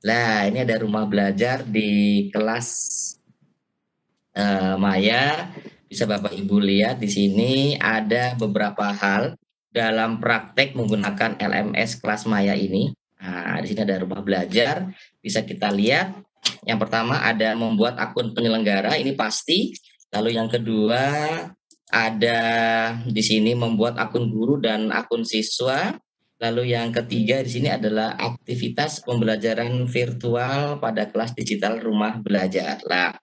Nah, ini ada rumah belajar di kelas Maya. Bisa Bapak Ibu lihat di sini ada beberapa hal dalam praktek menggunakan LMS kelas Maya ini. Nah, di sini ada rumah belajar. Bisa kita lihat. Yang pertama ada membuat akun penyelenggara, ini pasti. Lalu yang kedua ada di sini membuat akun guru dan akun siswa. Lalu yang ketiga di sini adalah aktivitas pembelajaran virtual pada kelas digital rumah belajar. Nah,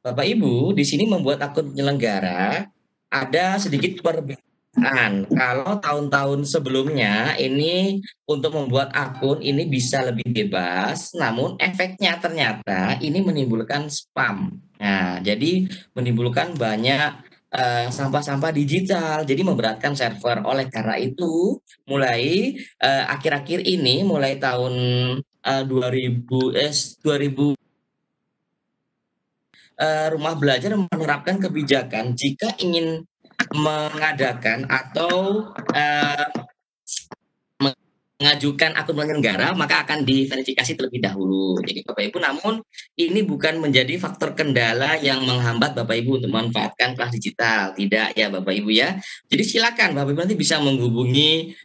Bapak Ibu di sini membuat akun penyelenggara ada sedikit perbedaan. Kalau tahun-tahun sebelumnya ini untuk membuat akun ini bisa lebih bebas, namun efeknya ternyata ini menimbulkan spam. Nah, jadi menimbulkan banyak sampah-sampah digital, jadi memberatkan server. Oleh karena itu, mulai akhir-akhir ini, mulai tahun 2000 rumah belajar menerapkan kebijakan jika ingin mengadakan atau mengajukan akun penyelenggara maka akan diverifikasi terlebih dahulu. Jadi Bapak Ibu, namun ini bukan menjadi faktor kendala yang menghambat Bapak Ibu untuk memanfaatkan kelas digital. Tidak ya Bapak Ibu ya. Jadi silakan Bapak Ibu nanti bisa menghubungi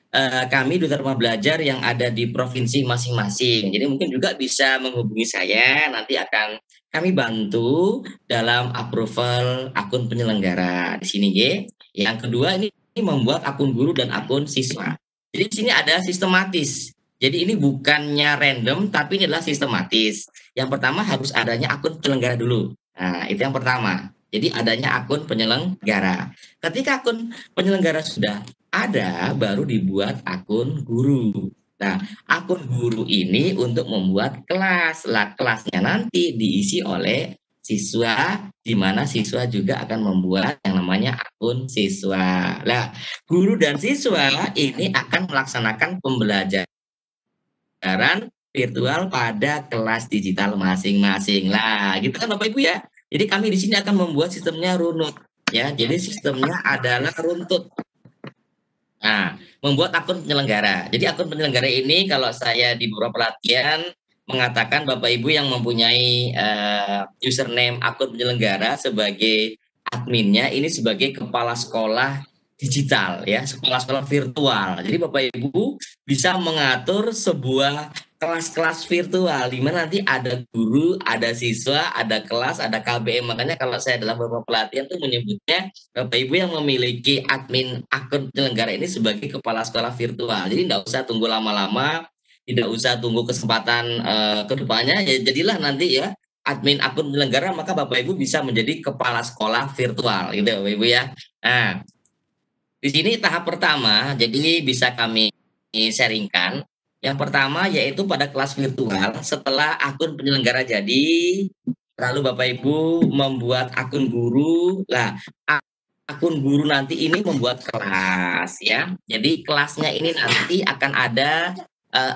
kami Duta Rumah Belajar yang ada di provinsi masing-masing. Jadi mungkin juga bisa menghubungi saya, nanti akan kami bantu dalam approval akun penyelenggara di sini ya. Yang kedua ini membuat akun guru dan akun siswa. Jadi di sini ada sistematis. Jadi ini bukannya random, tapi ini adalah sistematis. Yang pertama harus adanya akun penyelenggara dulu. Nah, itu yang pertama. Jadi adanya akun penyelenggara. Ketika akun penyelenggara sudah ada, baru dibuat akun guru. Nah, akun guru ini untuk membuat kelas. Lah, kelasnya nanti diisi oleh siswa, di mana siswa juga akan membuat yang namanya akun siswa. Nah, guru dan siswa ini akan melaksanakan pembelajaran virtual pada kelas digital masing-masing. Lah, gitu kan Bapak Ibu ya. Jadi kami di sini akan membuat sistemnya runut ya. Jadi sistemnya adalah runtut. Nah, membuat akun penyelenggara. Jadi akun penyelenggara ini kalau saya di beberapa pelatihan mengatakan Bapak Ibu yang mempunyai username akun penyelenggara sebagai adminnya ini sebagai kepala sekolah digital ya, sekolah-sekolah virtual. Jadi Bapak Ibu bisa mengatur sebuah kelas-kelas virtual di mana nanti ada guru, ada siswa, ada kelas, ada KBM. Makanya kalau saya dalam beberapa pelatihan tuh menyebutnya Bapak Ibu yang memiliki admin akun penyelenggara ini sebagai kepala sekolah virtual. Jadi tidak usah tunggu lama-lama, tidak usah tunggu kesempatan ke depannya, ya jadilah nanti ya admin akun penyelenggara, maka Bapak Ibu bisa menjadi kepala sekolah virtual gitu Bapak Ibu ya. Nah, di sini tahap pertama, jadi bisa kami sharingkan. Yang pertama yaitu pada kelas virtual, setelah akun penyelenggara jadi, lalu Bapak Ibu membuat akun guru. Lah, akun guru nanti ini membuat kelas ya. Jadi kelasnya ini nanti akan ada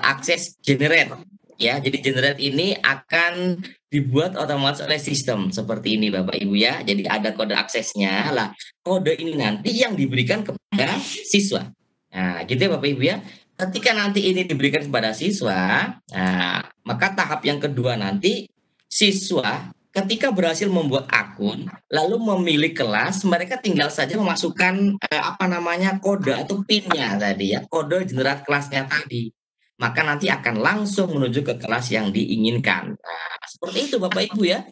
akses generate ya. Jadi generate ini akan dibuat otomatis oleh sistem seperti ini Bapak Ibu ya. Jadi ada kode aksesnya. Lah, kode ini nanti yang diberikan kepada siswa. Nah, gitu ya Bapak Ibu ya. Ketika nanti ini diberikan kepada siswa, nah, maka tahap yang kedua nanti siswa ketika berhasil membuat akun, lalu memilih kelas, mereka tinggal saja memasukkan apa namanya kode atau PIN-nya tadi ya, kode generat kelasnya tadi. Maka nanti akan langsung menuju ke kelas yang diinginkan. Nah, seperti itu Bapak Ibu ya.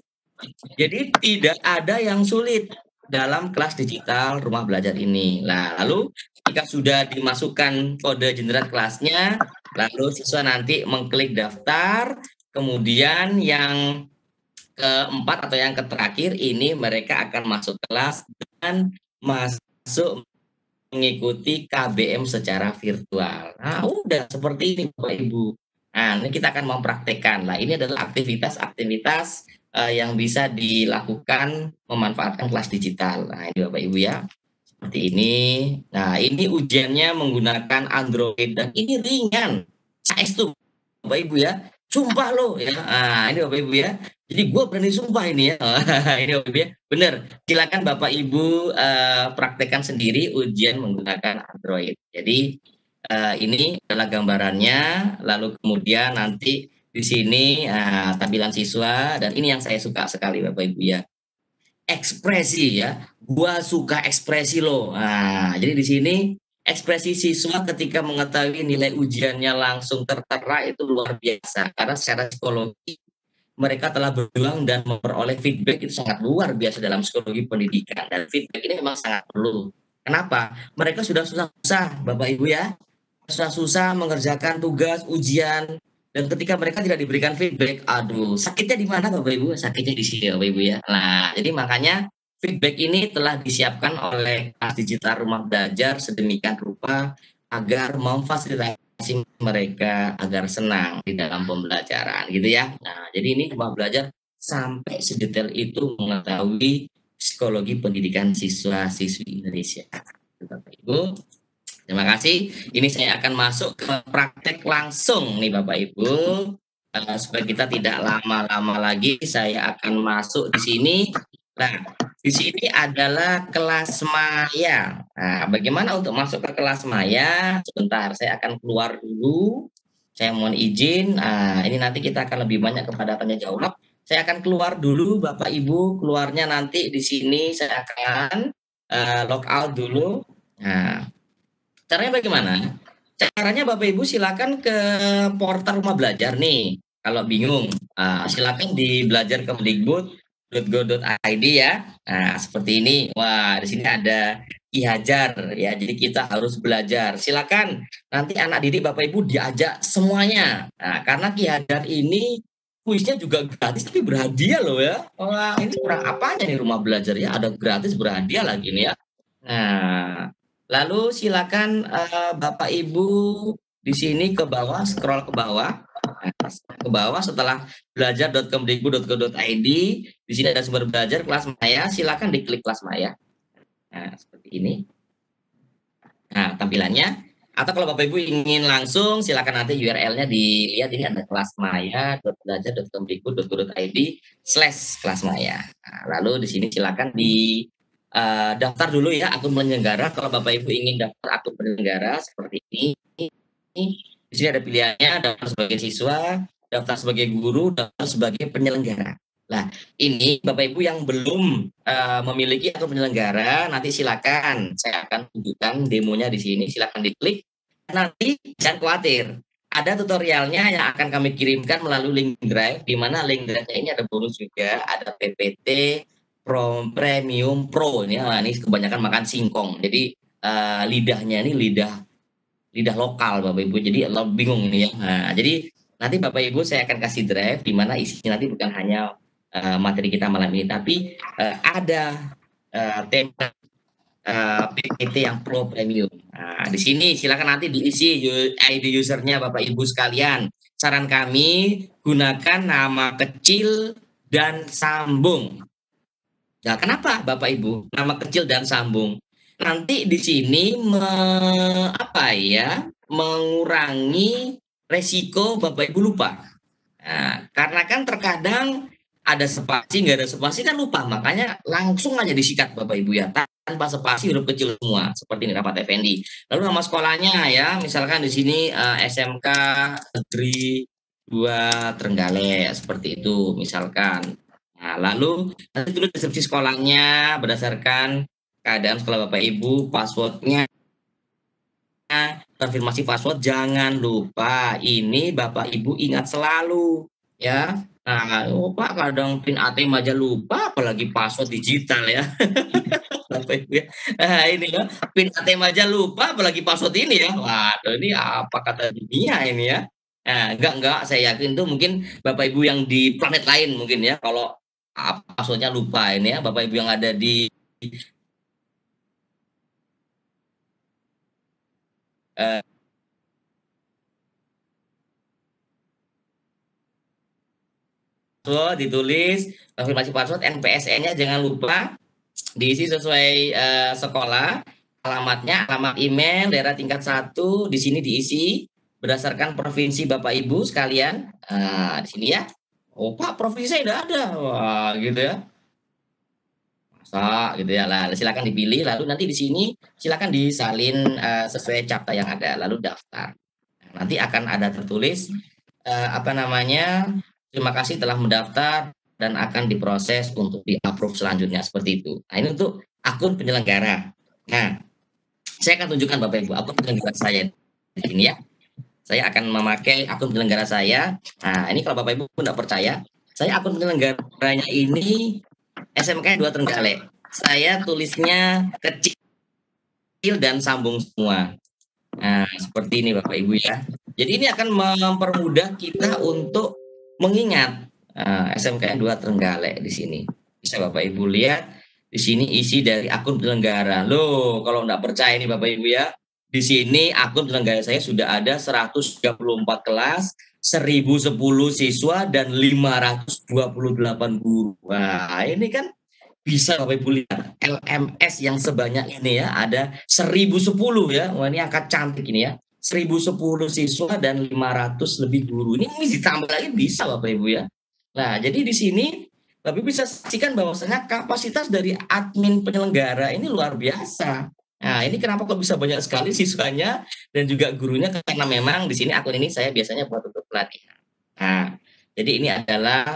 Jadi tidak ada yang sulit dalam kelas digital rumah belajar ini. Nah, lalu jika sudah dimasukkan kode generat kelasnya, lalu siswa nanti mengklik daftar, kemudian yang keempat atau yang terakhir ini mereka akan masuk kelas dan masuk mengikuti KBM secara virtual. Nah, udah seperti ini Bapak Ibu. Nah, ini kita akan mempraktekkan lah. Ini adalah aktivitas-aktivitas yang bisa dilakukan memanfaatkan kelas digital. Nah, ini Bapak Ibu ya. Seperti ini. Nah, ini ujiannya menggunakan Android dan ini ringan. CS tuh Bapak Ibu ya. Sumpah loh ya. Nah, ini Bapak Ibu ya. Jadi gue berani sumpah ini ya. Ini Bapak Ibu ya. Benar. Silakan Bapak Ibu praktekkan sendiri ujian menggunakan Android. Jadi ini adalah gambarannya. Lalu kemudian nanti Di sini tampilan siswa dan ini yang saya suka sekali Bapak Ibu ya. Ekspresi ya. Gua suka ekspresi loh. Nah, jadi di sini ekspresi siswa ketika mengetahui nilai ujiannya langsung tertera itu luar biasa karena secara psikologi mereka telah berjuang dan memperoleh feedback itu sangat luar biasa dalam psikologi pendidikan dan feedback ini memang sangat perlu. Kenapa? Mereka sudah susah-susah Bapak Ibu ya, susah-susah mengerjakan tugas, ujian, dan ketika mereka tidak diberikan feedback, aduh, sakitnya di mana Bapak Ibu? Sakitnya di sini Bapak Ibu ya. Nah, jadi makanya feedback ini telah disiapkan oleh kelas digital rumah belajar sedemikian rupa agar memfasilitasi mereka agar senang di dalam pembelajaran gitu ya. Nah, jadi ini rumah belajar sampai sedetail itu mengetahui psikologi pendidikan siswa-siswi Indonesia. Bapak Ibu, terima kasih. Ini saya akan masuk ke praktek langsung nih Bapak Ibu. Supaya kita tidak lama-lama lagi, saya akan masuk di sini. Nah, di sini adalah kelas maya. Nah, bagaimana untuk masuk ke kelas maya? Sebentar, saya akan keluar dulu. Saya mohon izin. Ini nanti kita akan lebih banyak kepada tanya jawab. Saya akan keluar dulu, Bapak Ibu. Keluarnya nanti di sini saya akan log out dulu. Nah, caranya bagaimana? Caranya Bapak Ibu silakan ke portal rumah belajar nih. Kalau bingung, silakan di belajarkemdikbud.go.id ya. Nah, seperti ini. Wah, di sini ada Ki Hajar ya. Jadi kita harus belajar. Silakan nanti anak didik Bapak Ibu diajak semuanya. Nah, karena Ki Hajar ini kuisnya juga gratis tapi berhadiah loh ya. Wah, ini kurang apanya nih rumah belajar ya? Ada gratis berhadiah lagi nih ya. Nah, lalu silakan Bapak Ibu di sini ke bawah, scroll ke bawah. Ke bawah setelah belajar.kemdikbud.go.id, di sini ada sumber belajar kelas maya, silakan diklik kelas maya. Nah, seperti ini. Nah, tampilannya. Atau kalau Bapak Ibu ingin langsung, silakan nanti URL-nya dilihat ini ada kelasmaya.belajar.kemdikbud.go.id/kelas maya. Nah, lalu di sini silakan di daftar dulu ya akun penyelenggara. Kalau Bapak Ibu ingin daftar akun penyelenggara seperti ini, di sini ada pilihannya daftar sebagai siswa, daftar sebagai guru, daftar sebagai penyelenggara. Nah, ini Bapak Ibu yang belum memiliki akun penyelenggara, nanti silakan saya akan tunjukkan demonya di sini. Silakan diklik. Nanti jangan khawatir, ada tutorialnya yang akan kami kirimkan melalui link drive, di mana link drive-nya ini ada bonus juga, ada PPT Premium Pro ini. Nah, ini kebanyakan makan singkong. Jadi lidahnya ini lidah lokal Bapak Ibu. Jadi bingung nih ya. Nah, jadi nanti Bapak Ibu saya akan kasih drive di mana isinya nanti bukan hanya materi kita malam ini, tapi ada tema PPT yang Pro Premium. Nah, di sini silakan nanti diisi ID usernya Bapak Ibu sekalian. Saran kami gunakan nama kecil dan sambung. Nah, kenapa Bapak Ibu nama kecil dan sambung? Nanti di sini mengurangi resiko Bapak Ibu lupa. Nah, karena kan terkadang ada spasi, nggak ada spasi kan lupa, makanya langsung aja disikat Bapak Ibu ya, tanpa spasi huruf kecil semua, seperti ini Rapat Effendi. Lalu nama sekolahnya ya, misalkan di sini SMK Negeri 2 Trenggalek, seperti itu misalkan. Nah, lalu nanti tulis deskripsi sekolahnya berdasarkan keadaan sekolah Bapak Ibu, passwordnya, konfirmasi password jangan lupa ini Bapak Ibu ingat selalu ya. Nah, Pak kadang PIN ATM aja lupa apalagi password digital ya. Bapak Ibu ya. Nah, ini ya, PIN ATM aja lupa apalagi password ini ya. Waduh, ini apa kata dunia ini ya. Nah, enggak, saya yakin tuh mungkin Bapak Ibu yang di planet lain mungkin ya kalau passwordnya lupa ini ya. Bapak Ibu yang ada di password ditulis, konfirmasi password, NPSN-nya jangan lupa diisi sesuai sekolah, alamatnya, alamat email, daerah tingkat 1, di sini diisi berdasarkan provinsi Bapak Ibu sekalian. Di sini ya. Oh Pak, provinsi saya tidak ada. Wah, gitu ya. Masa gitu ya. Lah, silakan dipilih lalu nanti di sini silakan disalin sesuai capta yang ada lalu daftar. Nanti akan ada tertulis apa namanya, terima kasih telah mendaftar dan akan diproses untuk di-approve selanjutnya, seperti itu. Nah, ini untuk akun penyelenggara. Nah, saya akan tunjukkan Bapak Ibu akun penyelenggara saya di sini ya. Saya akan memakai akun penyelenggara saya. Nah, ini kalau Bapak Ibu tidak percaya, saya akun penyelenggaranya ini SMK 2 Trenggalek. Saya tulisnya kecil dan sambung semua. Nah, seperti ini Bapak Ibu ya. Jadi ini akan mempermudah kita untuk mengingat SMK 2 Trenggalek di sini. Bisa Bapak Ibu lihat di sini isi dari akun penyelenggara. Loh, kalau nggak percaya nih Bapak Ibu ya, di sini akun penyelenggara saya sudah ada 134 kelas, 1010 siswa dan 528 guru. Wah, ini kan bisa Bapak Ibu lihat LMS yang sebanyak ini ya, ada 1010 ya. Wah, ini angka cantik ini ya. 1010 siswa dan 500 lebih guru. Ini ditambah lagi bisa Bapak Ibu ya. Nah, jadi di sini Bapak Ibu bisa saksikan bahwasanya kapasitas dari admin penyelenggara ini luar biasa. Nah, ini kenapa kok bisa banyak sekali siswanya dan juga gurunya, karena memang di sini akun ini saya biasanya buat untuk pelatihan. Nah, jadi ini adalah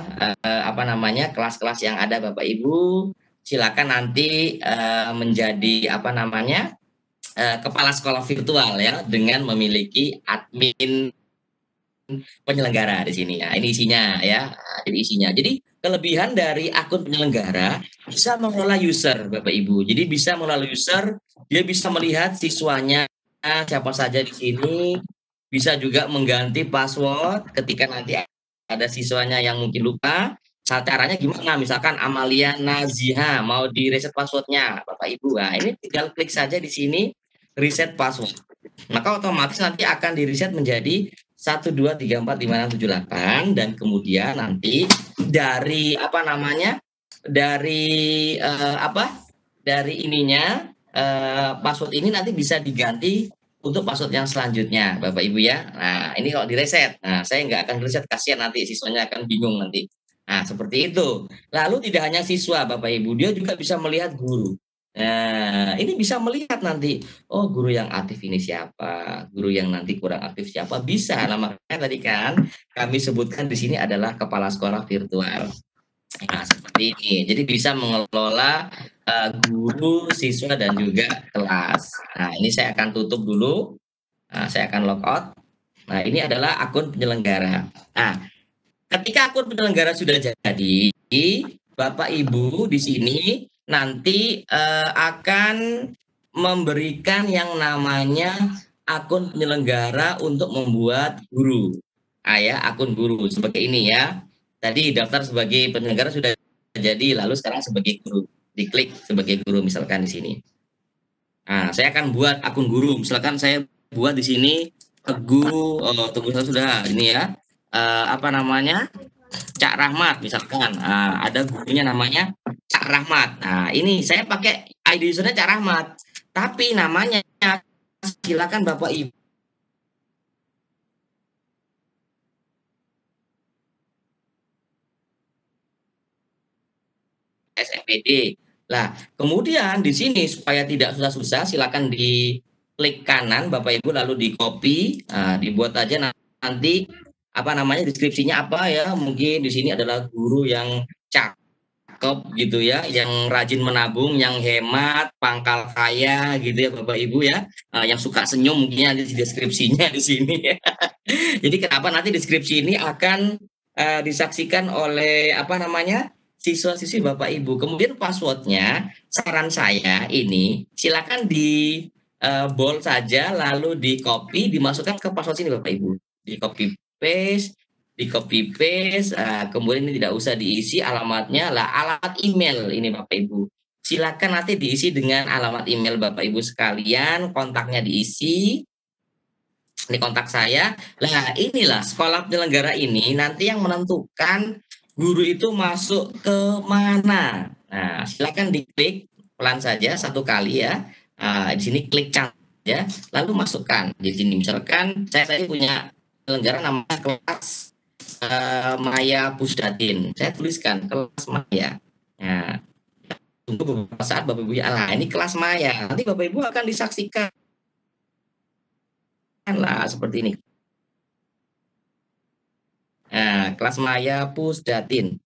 apa namanya, kelas-kelas yang ada Bapak Ibu. Silakan nanti menjadi apa namanya, kepala sekolah virtual ya, dengan memiliki admin penyelenggara di sini. Nah, ini isinya ya. Nah, jadi isinya. Jadi kelebihan dari akun penyelenggara bisa mengelola user Bapak Ibu. Jadi bisa mengelola user, dia bisa melihat siswanya siapa saja di sini, bisa juga mengganti password ketika nanti ada siswanya yang mungkin lupa. Caranya gimana? Misalkan Amalia Naziha mau di reset passwordnya, Bapak Ibu. Nah, ini tinggal klik saja di sini reset password. Maka otomatis nanti akan di reset menjadi 1, 2, 3, 4, 5, 6, 7, 8, dan kemudian nanti dari apa namanya, dari dari ininya, password ini nanti bisa diganti untuk password yang selanjutnya Bapak Ibu ya. Nah, ini kalau direset, nah saya nggak akan reset, kasihan nanti siswanya akan bingung nanti. Nah, seperti itu. Lalu tidak hanya siswa Bapak Ibu, dia juga bisa melihat guru. Nah, ini bisa melihat nanti, oh guru yang aktif ini siapa, guru yang nanti kurang aktif siapa, bisa. Nah, makanya tadi kan kami sebutkan di sini adalah kepala sekolah virtual. Nah, seperti ini. Jadi bisa mengelola guru, siswa, dan juga kelas. Nah, ini saya akan tutup dulu. Nah, saya akan log out. Nah, ini adalah akun penyelenggara. Nah, ketika akun penyelenggara sudah jadi, Bapak Ibu di sini nanti akan memberikan yang namanya akun penyelenggara untuk membuat guru. Ya, akun guru sebagai ini ya. Tadi daftar sebagai penyelenggara sudah jadi, lalu sekarang sebagai guru. Diklik sebagai guru misalkan di sini. Nah, saya akan buat akun guru. Misalkan saya buat di sini guru, tunggu sudah ini ya. Apa namanya? Cak Rahmat misalkan. Nah, ada gurunya namanya Cak Rahmat. Nah, ini saya pakai ID usernya Cak Rahmat. Tapi namanya silakan Bapak Ibu SMPD. Lah, kemudian di sini supaya tidak susah-susah, silakan di klik kanan Bapak Ibu lalu di copy, dibuat aja nanti apa namanya, deskripsinya apa ya, mungkin di sini adalah guru yang cakep gitu ya, yang rajin menabung, yang hemat, pangkal kaya gitu ya Bapak Ibu ya, yang suka senyum mungkin nanti di deskripsinya di sini. Jadi kenapa nanti deskripsi ini akan disaksikan oleh apa namanya, siswa-siswi Bapak Ibu. Kemudian passwordnya, saran saya ini silakan di bold saja, lalu di copy, dimasukkan ke password sini Bapak Ibu. Di copy paste, kemudian ini tidak usah diisi alamatnya, lah alamat email ini Bapak Ibu. Silakan nanti diisi dengan alamat email Bapak Ibu sekalian, kontaknya diisi, ini kontak saya. Nah, inilah sekolah penyelenggara ini nanti yang menentukan guru itu masuk ke mana. Nah, silakan diklik pelan saja satu kali ya. Di sini klik saja, lalu masukkan. Di sini misalkan saya punya penyelenggara namanya kelas Maya Pusdatin. Saya tuliskan kelas Maya. Nah, tunggu beberapa saat Bapak Ibu ya. Nah, ini kelas Maya. Nanti Bapak Ibu akan disaksikan lah seperti ini. Nah, kelas Maya Pusdatin.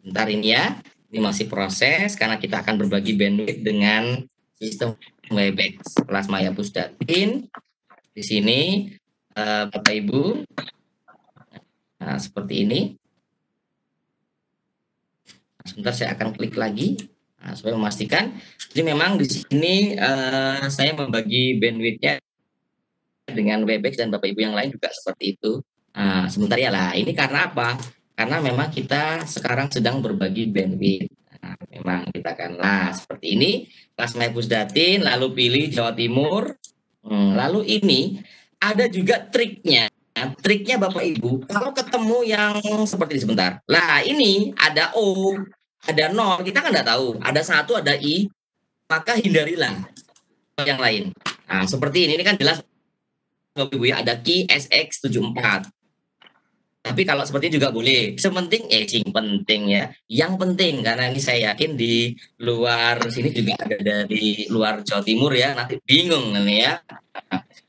Bentar ini ya. Ini masih proses karena kita akan berbagi bandwidth dengan sistem Webex. Kelas Maya Pusdatin. Di sini Bapak Ibu. Nah, seperti ini. Sebentar saya akan klik lagi. Nah, supaya memastikan. Jadi memang di sini saya membagi bandwidthnya dengan Webex dan Bapak Ibu yang lain juga seperti itu. Nah, sebentar ya lah. Ini karena apa? Karena memang kita sekarang sedang berbagi bandwidth. Nah, memang kita akan, nah seperti ini, kelas Pusdatin, lalu pilih Jawa Timur. Lalu ini ada juga triknya. Triknya Bapak Ibu, kalau ketemu yang seperti ini sebentar. Lah ini ada O, ada 0, kita kan nggak tahu. Ada 1, ada I, maka hindarilah yang lain. Nah, seperti ini kan jelas Bapak Ibu ya, ada key SX74. Tapi kalau seperti ini juga boleh. Sepenting, penting ya. Yang penting, karena ini saya yakin di luar sini juga ada dari luar Jawa Timur ya, nanti bingung nih ya.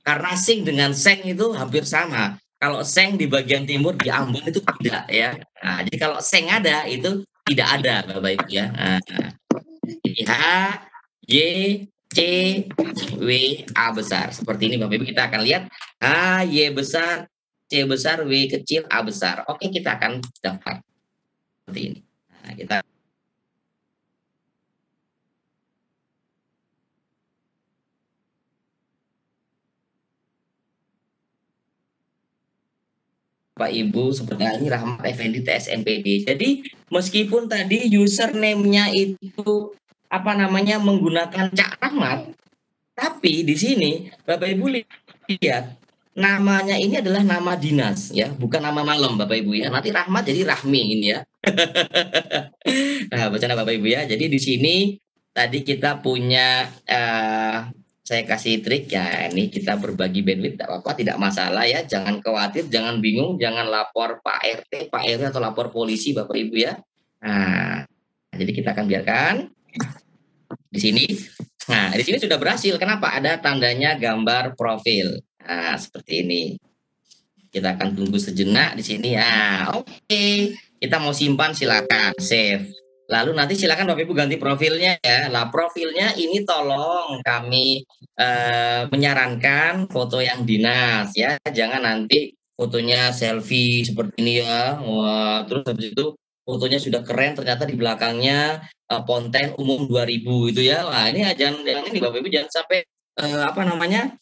Karena sing dengan seng itu hampir sama. Kalau seng di bagian timur di Ambon itu tidak ya. Nah, jadi kalau seng ada itu tidak ada Bapak Ibu ya. Nah, H, Y, C, W, A besar. Seperti ini Bapak Ibu, kita akan lihat H, Y besar, C besar, W kecil, A besar. Oke, kita akan daftar seperti ini. Nah, kita Pak Ibu seperti ini Rahmat Effendi TSMPD. Jadi meskipun tadi username-nya itu apa namanya menggunakan Cak Rahmat, tapi di sini Bapak Ibu lihat namanya ini adalah nama dinas ya, bukan nama malam Bapak Ibu ya. Nanti Rahmat jadi Rahmi ini ya. Nah, bercanda Bapak Ibu ya. Jadi di sini tadi kita punya saya kasih trik ya. Ini kita berbagi bandwidth tidak apa-apa, tidak masalah ya. Jangan khawatir, jangan bingung, jangan lapor Pak RT, Pak RW atau lapor polisi Bapak Ibu ya. Nah, jadi kita akan biarkan di sini. Nah, di sini sudah berhasil. Kenapa? Ada tandanya gambar profil. Nah, seperti ini. Kita akan tunggu sejenak di sini ya. Oke, kita mau simpan silakan save. Lalu nanti silakan Bapak Ibu ganti profilnya ya. Lah profilnya ini tolong kami menyarankan foto yang dinas ya. Jangan nanti fotonya selfie seperti ini ya. Wah, terus habis itu fotonya sudah keren ternyata di belakangnya konten umum 2000 itu ya. Wah, ini jangan yang ini Bapak Ibu jangan sampai apa namanya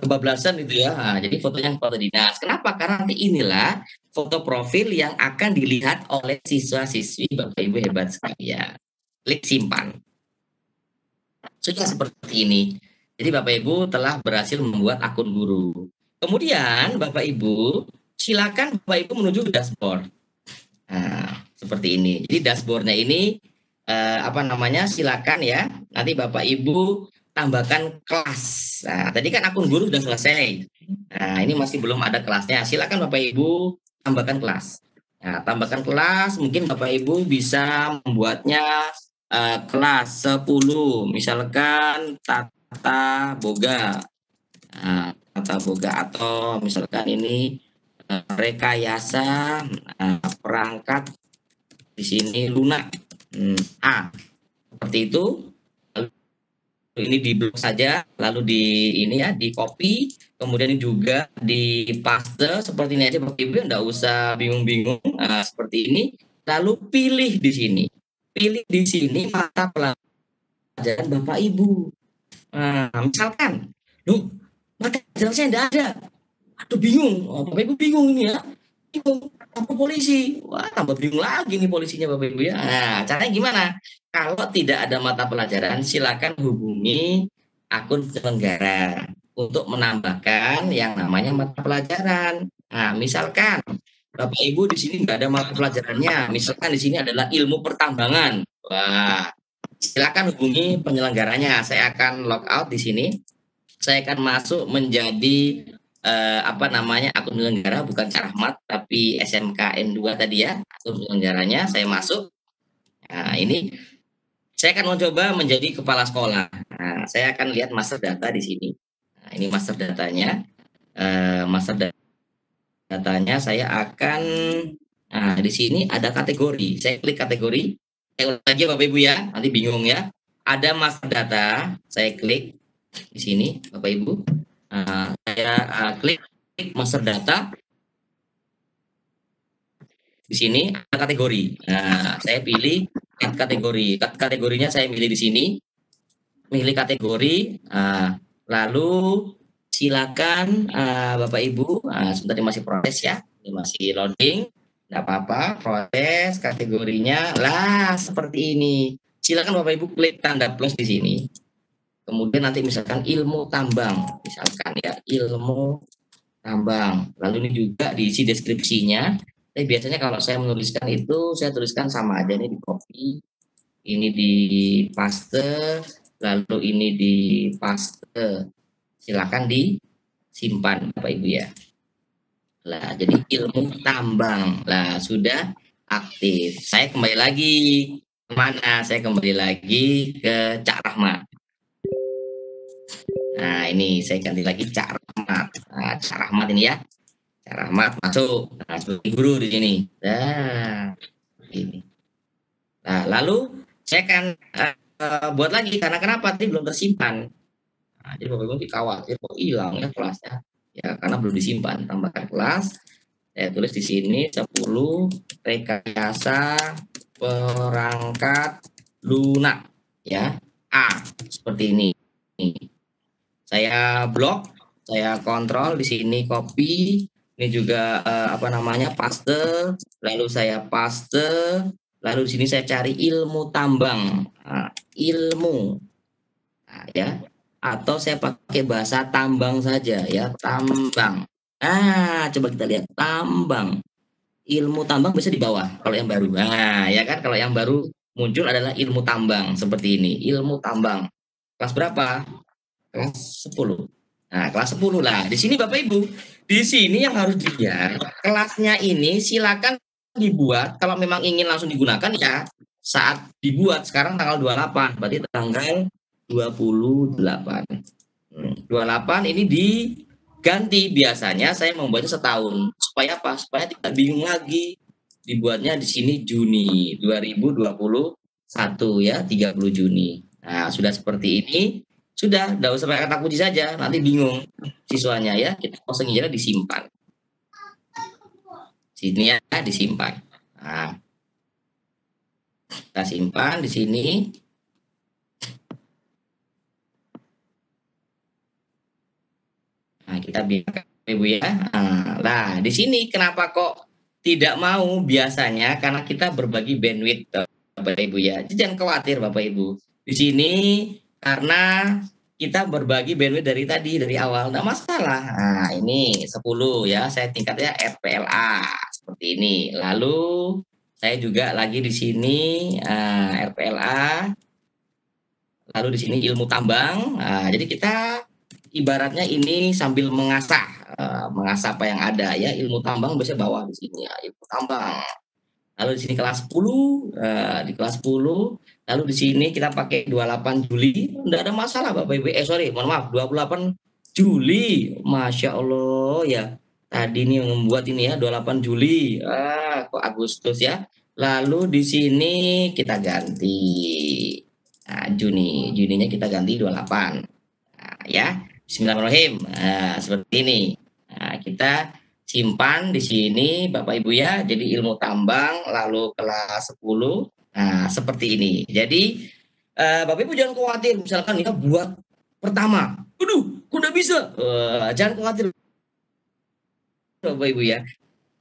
kebablasan gitu ya. Nah, jadi fotonya foto dinas. Kenapa? Karena nanti inilah foto profil yang akan dilihat oleh siswa-siswi Bapak Ibu hebat sekalian. Klik simpan. Sudah seperti ini. Jadi Bapak Ibu telah berhasil membuat akun guru. Kemudian Bapak Ibu silakan Bapak Ibu menuju dashboard. Nah, seperti ini. Jadi dashboardnya ini apa namanya? Silakan ya. Nanti Bapak Ibu tambahkan kelas. Nah, tadi kan akun guru sudah selesai. Nah, ini masih belum ada kelasnya. Silakan Bapak Ibu tambahkan kelas. Nah, tambahkan kelas, mungkin Bapak Ibu bisa membuatnya kelas 10, misalkan tata boga. Nah, tata boga atau misalkan ini rekayasa perangkat di sini lunak A. Seperti itu. Ini di blok saja, lalu di ini ya, di copy, kemudian ini juga di paste seperti ini aja Bapak Ibu, enggak usah bingung-bingung. Nah, seperti ini. Lalu pilih di sini. Pilih di sini mata pelajaran Bapak Ibu. Nah, misalkan, loh, mata pelajaran saya enggak ada. Aduh bingung, Bapak Ibu bingung ini ya. Bingung, lapor polisi. Wah, tambah bingung lagi nih polisinya Bapak Ibu ya. Nah, caranya gimana? Kalau tidak ada mata pelajaran, silakan hubungi akun penyelenggara untuk menambahkan yang namanya mata pelajaran. Nah, misalkan Bapak Ibu di sini nggak ada mata pelajarannya, misalkan di sini adalah ilmu pertambangan. Wah, silakan hubungi penyelenggaranya. Saya akan log out di sini. Saya akan masuk menjadi apa namanya akun penyelenggara, bukan Rahmat tapi SMKN2 tadi ya, akun penyelenggaranya. Saya masuk. Nah, ini saya akan mencoba menjadi kepala sekolah. Nah, saya akan lihat master data di sini. Nah, ini master datanya. Master datanya saya akan, nah di sini ada kategori, saya klik kategori, saya ulang lagi Bapak Ibu ya, nanti bingung ya. Ada master data, saya klik di sini Bapak Ibu, saya klik master data, di sini ada kategori. Nah, saya pilih kategori, kategorinya saya pilih di sini, pilih kategori, lalu silakan Bapak Ibu, sebentar ini masih proses ya, ini masih loading, nggak apa-apa, proses kategorinya, lah seperti ini. Silakan Bapak Ibu klik tanda plus di sini. Kemudian nanti misalkan ilmu tambang, misalkan ya ilmu tambang. Lalu ini juga diisi deskripsinya. Tapi biasanya kalau saya menuliskan itu, saya tuliskan sama aja, ini di copy, ini di paste, lalu ini di paste. Silakan disimpan Bapak Ibu ya. Lah, jadi ilmu tambang. Lah, sudah aktif. Saya kembali lagi kemana? Saya kembali lagi ke Cak Rahmat. Nah, ini saya ganti lagi Cak Rahmat. Nah, Cak Rahmat ini ya. Cak Rahmat masuk. Nah, sebagai guru di sini. Nah, ini. Nah, lalu saya akan buat lagi karena kenapa? Tadi belum tersimpan. Nah, jadi Bapak Ibu khawatir kok hilang ya kelasnya. Ya, karena belum disimpan. Tambahkan kelas. Saya tulis di sini 10 rekayasa perangkat lunak ya. A seperti ini. Saya blok, saya kontrol di sini copy, ini juga apa namanya paste, lalu saya paste, lalu di sini saya cari ilmu tambang, ilmu, nah, ya, atau saya pakai bahasa tambang saja ya, tambang. Nah, coba kita lihat tambang, ilmu tambang bisa di bawah kalau yang baru. Nah, ya kan kalau yang baru muncul adalah ilmu tambang seperti ini, ilmu tambang. Kelas berapa? Kelas 10. Nah, kelas 10 lah. Di sini Bapak Ibu, di sini yang harus dilihat, kelasnya ini silakan dibuat kalau memang ingin langsung digunakan ya saat dibuat sekarang tanggal 28, berarti tanggal 28. 28 ini diganti biasanya saya membuatnya setahun. Supaya apa? Supaya tidak bingung lagi. Dibuatnya di sini Juni 2021 ya, 30 Juni. Nah, sudah seperti ini. Sudah, tidak usah pakai kata kunci saja, nanti bingung siswanya ya. Kita posting aja disimpan. Sini ya, disimpan. Nah, kita simpan di sini. Nah, kita biarkan Ibu ya. Nah, di sini kenapa kok tidak mau biasanya karena kita berbagi bandwidth Bapak Ibu ya. Jadi jangan khawatir Bapak Ibu. Di sini karena kita berbagi bandwidth dari tadi, dari awal, enggak masalah. Nah, ini 10 ya, saya tingkatnya RPLA seperti ini. Lalu saya juga lagi di sini RPLA. Lalu di sini ilmu tambang. Nah, jadi kita ibaratnya ini sambil mengasah, mengasah apa yang ada ya. Ilmu tambang biasanya bawah di sini ya, ilmu tambang. Lalu di sini kelas 10, di kelas 10, lalu di sini kita pakai 28 Juli, enggak ada masalah Bapak Ibu. Sorry, mohon maaf, 28 Juli. Masya Allah ya. Tadi ini yang membuat ini ya, 28 Juli. Kok Agustus ya. Lalu di sini kita ganti. Nah, Juninya kita ganti 28. Nah, ya. Bismillahirrahmanirrahim. Nah, seperti ini. Nah, kita simpan di sini Bapak Ibu ya. Jadi ilmu tambang lalu kelas 10. Nah, seperti ini. Jadi Bapak Ibu jangan khawatir misalkan ya buat pertama. Aduh, kok udah bisa? Jangan khawatir Bapak Ibu ya.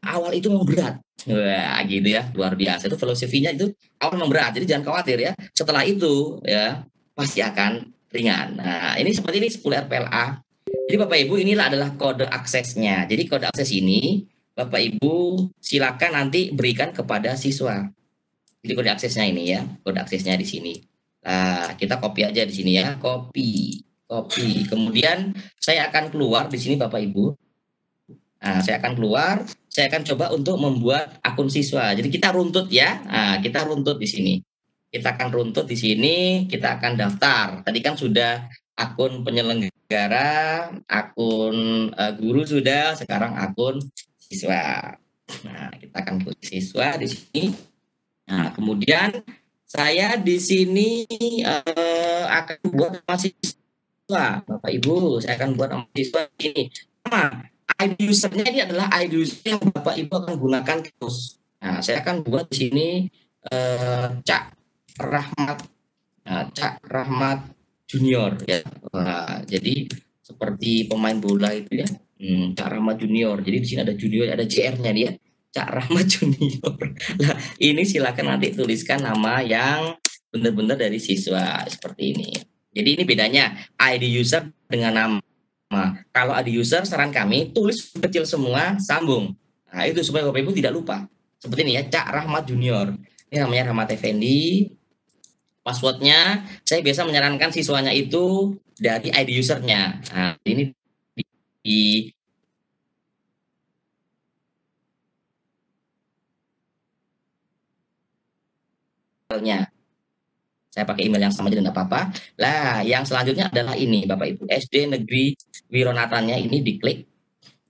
Awal itu memang berat. Wah, gitu ya. Luar biasa. Itu filosofinya itu awal memang berat. Jadi jangan khawatir ya. Setelah itu ya pasti akan ringan. Nah, ini seperti ini 10 RPLA. Jadi Bapak Ibu inilah adalah kode aksesnya. Jadi kode akses ini Bapak Ibu silakan nanti berikan kepada siswa. Jadi kode aksesnya ini ya, kode aksesnya di sini. Nah, kita copy aja di sini ya, copy. Kemudian saya akan keluar di sini Bapak Ibu. Nah, saya akan keluar, saya akan coba untuk membuat akun siswa. Jadi kita runtut ya. Nah, kita runtut di sini. Kita akan runtut di sini, kita akan daftar. Tadi kan sudah akun penyelenggara, akun guru sudah, sekarang akun siswa. Nah, kita akan klik siswa di sini. Nah, kemudian saya di sini akan buat nama siswa, Bapak Ibu. Saya akan buat nama siswa ini. Sama, ID usernya ini adalah ID user yang Bapak Ibu akan gunakan terus. Nah, saya akan buat di sini Cak Rahmat, Cak Rahmat Junior ya. Wah, jadi seperti pemain bola itu ya. Cak Rahmat Junior. Jadi di sini ada junior, ada JR-nya dia. Cak Rahmat Junior. Nah, ini silakan nanti tuliskan nama yang benar-benar dari siswa seperti ini. Jadi ini bedanya ID user dengan nama. Kalau ID user saran kami tulis kecil semua, sambung. Nah, itu supaya Bapak Ibu tidak lupa. Seperti ini ya, Cak Rahmat Junior. Ini namanya Rahmat Effendi. Passwordnya saya biasa menyarankan siswanya itu dari ID usernya. Nah, ini di emailnya. Saya pakai email yang sama aja tidak apa-apa. Lah, yang selanjutnya adalah ini Bapak Ibu, SD Negeri Wironatannya ini diklik.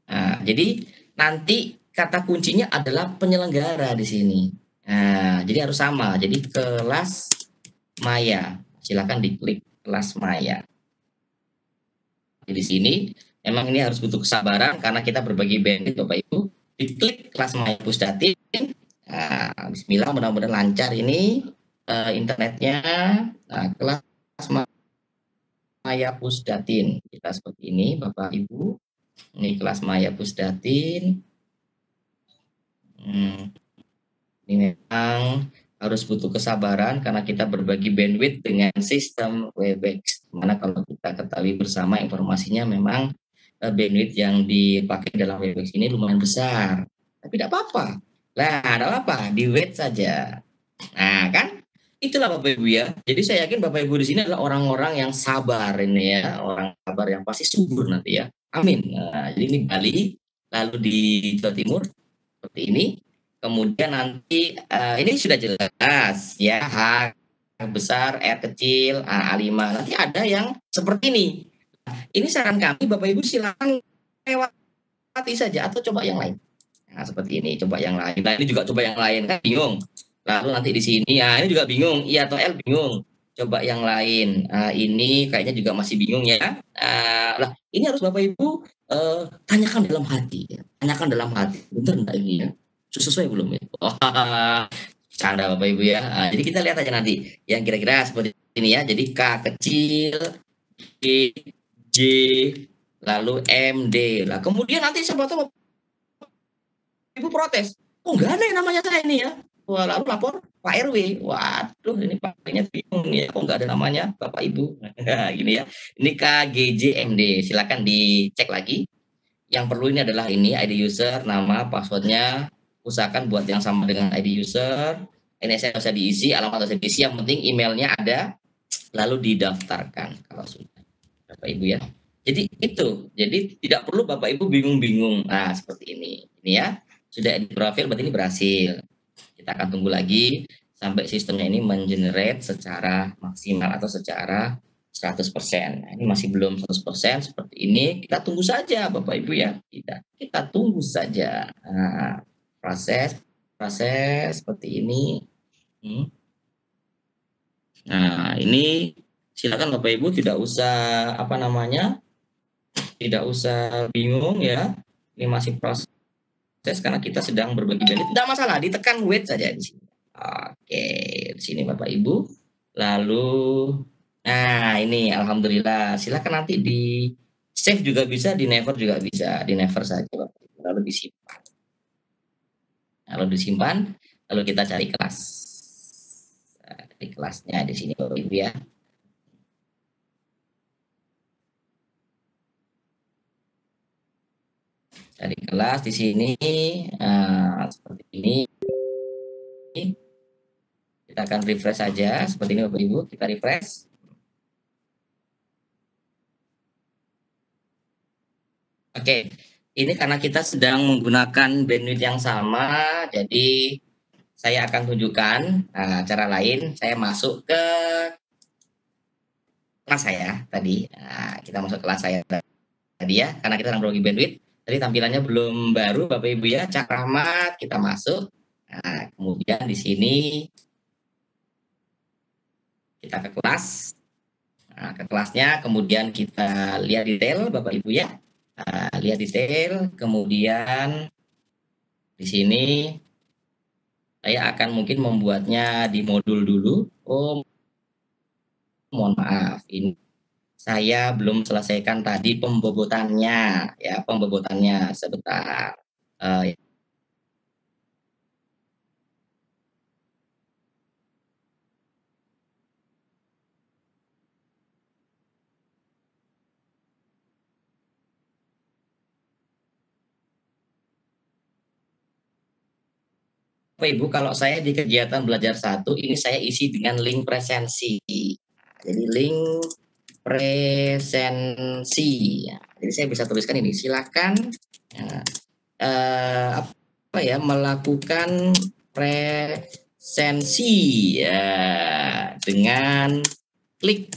Nah, jadi nanti kata kuncinya adalah penyelenggara di sini. Nah, jadi harus sama. Jadi kelas Maya. Silakan diklik kelas Maya. Di sini memang ini harus butuh kesabaran karena kita berbagi bandwidth Bapak Ibu. Diklik kelas Maya Pusdatin. Nah, bismillah mudah-mudahan lancar ini internetnya. Nah, kelas Maya Pusdatin. Kita seperti ini Bapak Ibu. Ini kelas Maya Pusdatin. Ini memang harus butuh kesabaran karena kita berbagi bandwidth dengan sistem Webex. Mana kalau kita ketahui bersama informasinya memang bandwidth yang dipakai dalam Webex ini lumayan besar. Tapi tidak apa-apa. Nah, tidak apa-apa, di wait saja. Nah, kan itulah Bapak Ibu ya. Jadi saya yakin Bapak Ibu di sini adalah orang-orang yang sabar ini ya, orang sabar yang pasti subur nanti ya. Amin. Nah, jadi ini Bali, lalu di Jawa Timur seperti ini. Kemudian nanti ini sudah jelas ya, H besar, R kecil, A5. Nanti ada yang seperti ini. Ini saran kami Bapak Ibu silakan lewati saja atau coba yang lain. Nah, seperti ini, coba yang lain. Nah, ini juga coba yang lain kan bingung. Lalu nanti di sini ya, ini juga bingung. I atau L bingung. Coba yang lain. Ini kayaknya juga masih bingung ya. Lah, ini harus Bapak Ibu tanyakan dalam hati. Ya. Tanyakan dalam hati. Bener enggak ini ya? Sesuai belum ya? Canda Bapak Ibu ya. Jadi kita lihat aja nanti yang kira-kira seperti ini ya. Jadi K kecil, G, J, lalu M, D. Lah kemudian nanti siapa tahu Ibu protes. Oh enggak ada yang namanya saya ini ya. Wah, lalu lapor Pak RW. Waduh, ini Pak RW-nya bingung nih ya. Kok enggak ada namanya Bapak Ibu. Gini ya. Ini K, G, J, M, D. Silakan dicek lagi. Yang perlu ini adalah ini ID user, nama, passwordnya. Usahakan buat yang sama dengan ID user. Ini saya usah diisi, alamat usah diisi. Yang penting emailnya ada, lalu didaftarkan kalau sudah. Bapak Ibu ya. Jadi itu. Jadi tidak perlu Bapak Ibu bingung-bingung. Nah, seperti ini. Ini ya. Sudah edit profil, berarti ini berhasil. Kita akan tunggu lagi sampai sistemnya ini mengenerate secara maksimal atau secara 100%. Nah, ini masih belum 100%, seperti ini. Kita tunggu saja Bapak Ibu ya. Kita tunggu saja. Nah, proses seperti ini. Nah, ini silakan Bapak Ibu tidak usah tidak usah bingung ya. Ini masih proses karena kita sedang berbagi bandwidth. Tidak masalah, ditekan wait saja di sini. Oke, di sini Bapak Ibu. Lalu, nah ini alhamdulillah. Silakan nanti di save juga bisa, di never juga bisa, di never saja Bapak Ibu. Lalu disimpan. Lalu disimpan, lalu kita cari kelas. Di kelasnya di sini Bapak Ibu ya. Cari kelas di sini seperti ini. Kita akan refresh saja seperti ini Bapak Ibu. Kita refresh. Oke, ini karena kita sedang menggunakan bandwidth yang sama, jadi saya akan tunjukkan cara lain. Saya masuk ke kelas saya tadi. Nah, kita masuk ke kelas saya tadi ya, karena kita sedang berbagi bandwidth. Tadi tampilannya belum baru Bapak Ibu ya, Cak Rahmat, kita masuk. Nah, kemudian di sini kita ke kelas. Nah, ke kelasnya, kemudian kita lihat detail Bapak Ibu ya. Nah, lihat detail, kemudian di sini saya akan mungkin membuatnya di modul dulu. Oh, mohon maaf, ini saya belum selesaikan tadi pembobotannya, ya pembobotannya sebentar. Uh, Bapak Ibu, kalau saya di kegiatan belajar satu, ini saya isi dengan link presensi. Jadi link presensi. Ya, jadi saya bisa tuliskan ini, silakan apa ya, melakukan presensi ya, dengan klik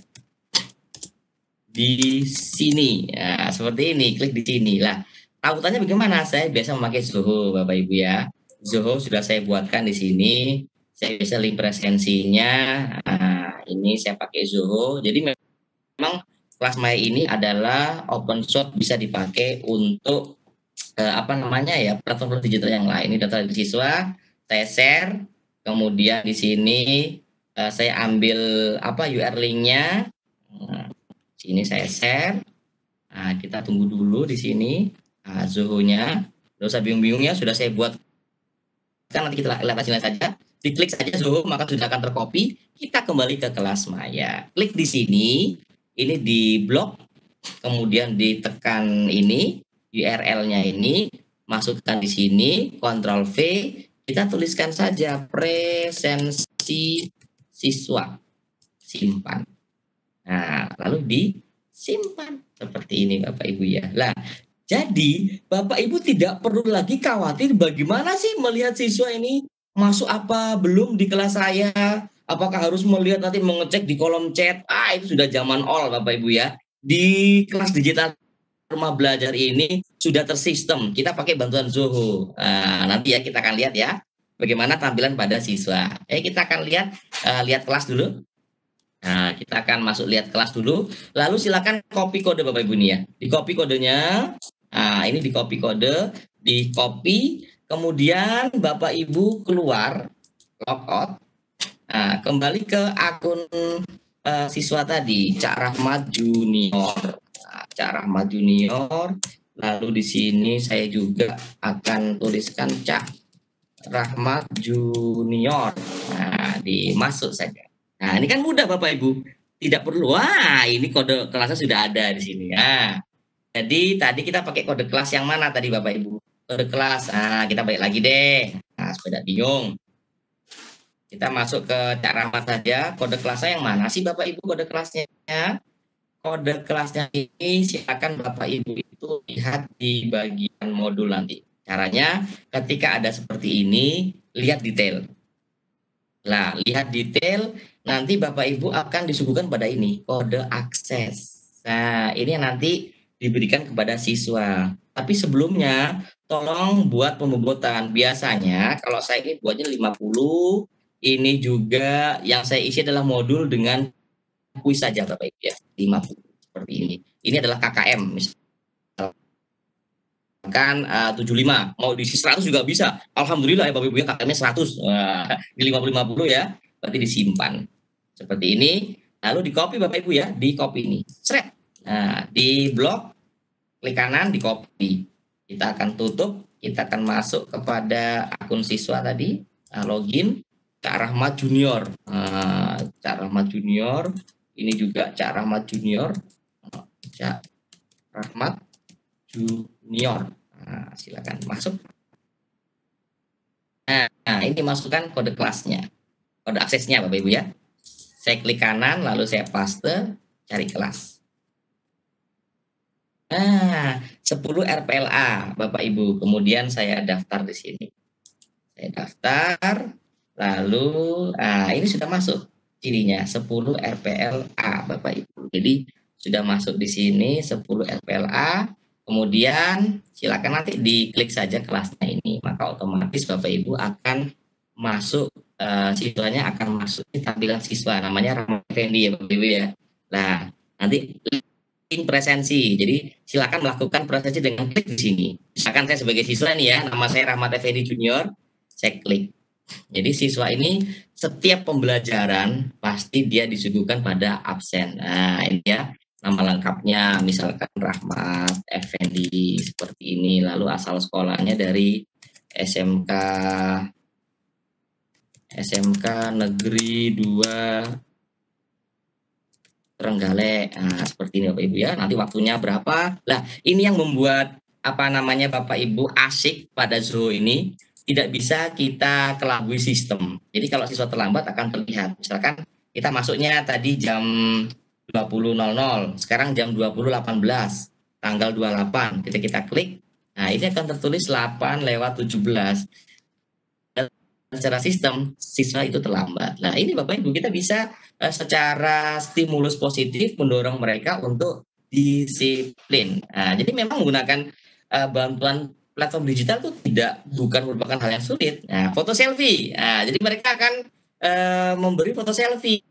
di sini. Ya, seperti ini, klik di sini. Lah, tautannya bagaimana? Saya biasa memakai Zoho, Bapak Ibu ya. Zoho sudah saya buatkan di sini. Saya bisa link presensinya. Nah, ini saya pakai Zoho. Jadi memang kelas Maya ini adalah open source, bisa dipakai untuk apa namanya ya, platform digital yang lain. Ini data siswa, saya share. Kemudian di sini saya ambil apa URL linknya. Nah, sini saya share. Nah, kita tunggu dulu di sini. Nah, Zoho-nya. Tidak usah bingung-bingungnya, sudah saya buat. Kan nanti kita lihat hasilnya saja. Diklik saja Zoho, maka sudah akan tercopy. Kita kembali ke kelas Maya. Klik di sini. Ini di blok. Kemudian ditekan ini, URL-nya ini. Masukkan di sini. Ctrl V. Kita tuliskan saja presensi siswa. Simpan. Nah, lalu disimpan seperti ini Bapak Ibu ya. Lah, jadi Bapak Ibu tidak perlu lagi khawatir bagaimana sih melihat siswa ini masuk apa belum di kelas saya. Apakah harus melihat nanti mengecek di kolom chat? Ah, itu sudah zaman all Bapak Ibu ya. Di kelas digital rumah belajar ini sudah tersistem. Kita pakai bantuan Zoho. Nah, nanti ya kita akan lihat ya bagaimana tampilan pada siswa. Kita akan lihat kelas dulu. Nah, kita akan masuk lihat kelas dulu. Lalu silakan copy kode Bapak Ibu nih ya. Di copy kodenya. Nah, ini di copy kode, di copy, kemudian Bapak Ibu keluar, logout. Nah, kembali ke akun siswa tadi, Cak Rahmat Junior. Nah, Cak Rahmat Junior. Lalu di sini saya juga akan tuliskan Cak Rahmat Junior. Nah, dimasuk saja. Nah, ini kan mudah Bapak Ibu. Tidak perlu, wah ini kode kelasnya sudah ada di sini. Nah, jadi tadi kita pakai kode kelas yang mana tadi Bapak Ibu? Kode kelas, nah kita balik lagi deh. Nah, supaya bingung. Kita masuk ke Cak Rahmat saja. Kode kelasnya yang mana sih Bapak Ibu kode kelasnya? Kode kelasnya ini silakan Bapak Ibu itu lihat di bagian modul nanti. Caranya ketika ada seperti ini, lihat detail. Nah, lihat detail, nanti Bapak Ibu akan disuguhkan pada ini, kode akses. Nah, ini yang nanti diberikan kepada siswa. Tapi sebelumnya, tolong buat pembobotan. Biasanya, kalau saya ini buatnya 50, ini juga yang saya isi adalah modul dengan kuis saja Bapak Ibu ya, 50 seperti ini. Ini adalah KKM, misalnya. Kan 75, mau diisi 100 juga bisa. Alhamdulillah ya Bapak Ibu ya, KKM-nya 100. Wah, di 50-50 ya, berarti disimpan. Seperti ini, lalu di copy Bapak Ibu ya, di copy ini. Seret. Nah, di blok, klik kanan, di copy. Kita akan tutup, kita akan masuk kepada akun siswa tadi, login, Cak Rahmat Junior. Cak Rahmat Junior, ini juga Cak Rahmat Junior. Cak Rahmat Junior. Nah, silakan masuk. Nah, ini masukkan kode kelasnya, kode aksesnya Bapak Ibu ya. Saya klik kanan, lalu saya paste, cari kelas. Nah, 10 RPLA Bapak Ibu. Kemudian saya daftar di sini. Saya daftar, lalu ini sudah masuk cirinya 10 RPLA Bapak Ibu. Jadi sudah masuk di sini 10 RPLA. Kemudian silakan nanti diklik saja kelasnya ini, maka otomatis Bapak Ibu akan masuk, siswanya akan masuk di tampilan siswa, namanya Rahmat Effendi ya Bapak Ibu ya. Nah, nanti link presensi, jadi silakan melakukan presensi dengan klik di sini. Misalkan saya sebagai siswa nih ya, nama saya Rahmat Effendi Junior, saya klik. Jadi siswa ini setiap pembelajaran pasti dia disuguhkan pada absen. Nah, ini ya nama lengkapnya, misalkan Rahmat Effendi seperti ini, lalu asal sekolahnya dari SMK Negeri 2 Trenggalek. Nah, seperti ini Bapak Ibu ya. Nanti waktunya berapa? Nah, ini yang membuat apa namanya Bapak Ibu asik pada Zoho ini, tidak bisa kita kelabui sistem. Jadi kalau siswa terlambat akan terlihat. Misalkan kita masuknya tadi jam 20.00, sekarang jam 20.18, tanggal 28. Ketika kita klik, nah ini akan tertulis 8:17. Secara sistem siswa itu terlambat. Nah, ini Bapak Ibu kita bisa secara stimulus positif mendorong mereka untuk disiplin. Nah, jadi memang menggunakan bantuan platform digital itu bukan merupakan hal yang sulit. Nah, foto selfie. Nah, jadi mereka akan memberi foto selfie.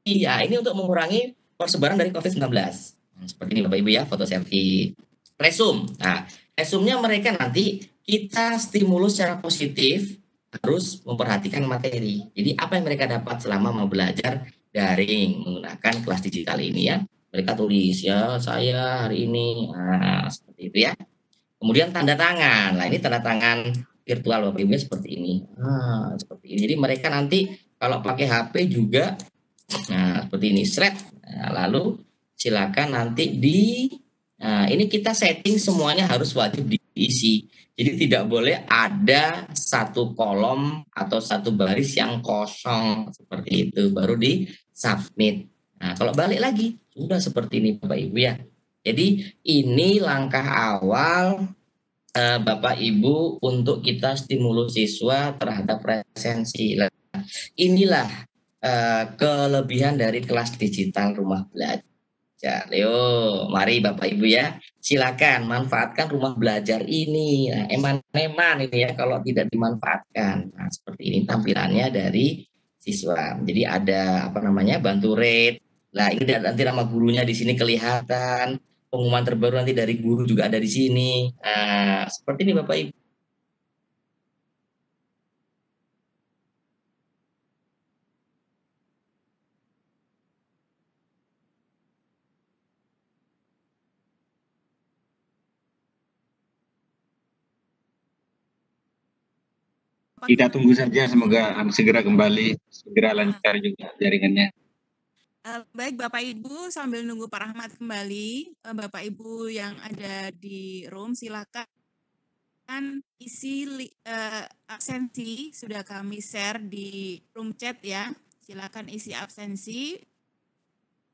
Ya, ini untuk mengurangi persebaran dari COVID-19. Nah, seperti ini Bapak Ibu ya, foto selfie. Resume. Nah, resume-nya mereka nanti kita stimulus secara positif harus memperhatikan materi. Jadi apa yang mereka dapat selama mau belajar daring menggunakan kelas digital ini ya. Mereka tulis ya saya hari ini. Nah, seperti itu ya. Kemudian tanda tangan. Nah, ini tanda tangan virtual Bapak Ibu seperti ini. Nah, seperti ini. Jadi mereka nanti kalau pakai HP juga nah, seperti ini shred. Nah, lalu silakan nanti ini kita setting semuanya harus wajib diisi. Jadi tidak boleh ada satu kolom atau satu baris yang kosong seperti itu baru di submit. Nah, kalau balik lagi sudah seperti ini Bapak Ibu ya. Jadi ini langkah awal Bapak Ibu untuk kita stimulus siswa terhadap presensi. Inilah kelebihan dari kelas digital rumah belajar. Yo, mari Bapak Ibu ya, silakan manfaatkan rumah belajar ini. Nah, eman-eman ini ya kalau tidak dimanfaatkan. Nah, seperti ini tampilannya dari siswa. Jadi ada apa namanya bantu rate. Nah, ini nanti nama gurunya di sini kelihatan. Pengumuman terbaru nanti dari guru juga ada di sini. Nah, seperti ini Bapak Ibu. Kita tunggu saja, semoga segera kembali, segera lancar juga jaringannya. Baik Bapak Ibu, sambil nunggu Pak Rahmat kembali, Bapak Ibu yang ada di room silakan isi absensi sudah kami share di room chat ya. Silakan isi absensi.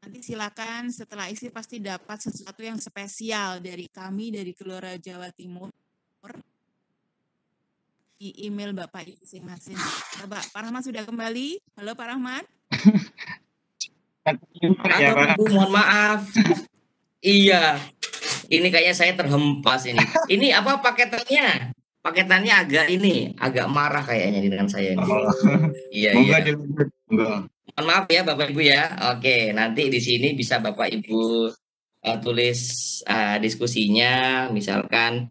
Nanti silakan setelah isi pasti dapat sesuatu yang spesial dari kami dari Gelora Jawa Timur di email Bapak Ibu masing-masing. Pak Rahmat sudah kembali. Halo Pak Rahmat. Ya, Pak. Mohon maaf. Iya. Ini kayaknya saya terhempas ini. Ini apa paketannya? Paketannya agak marah kayaknya dengan saya ini. Iya, iya. Mohon maaf ya Bapak Ibu ya. Oke, nanti di sini bisa Bapak Ibu tulis diskusinya, misalkan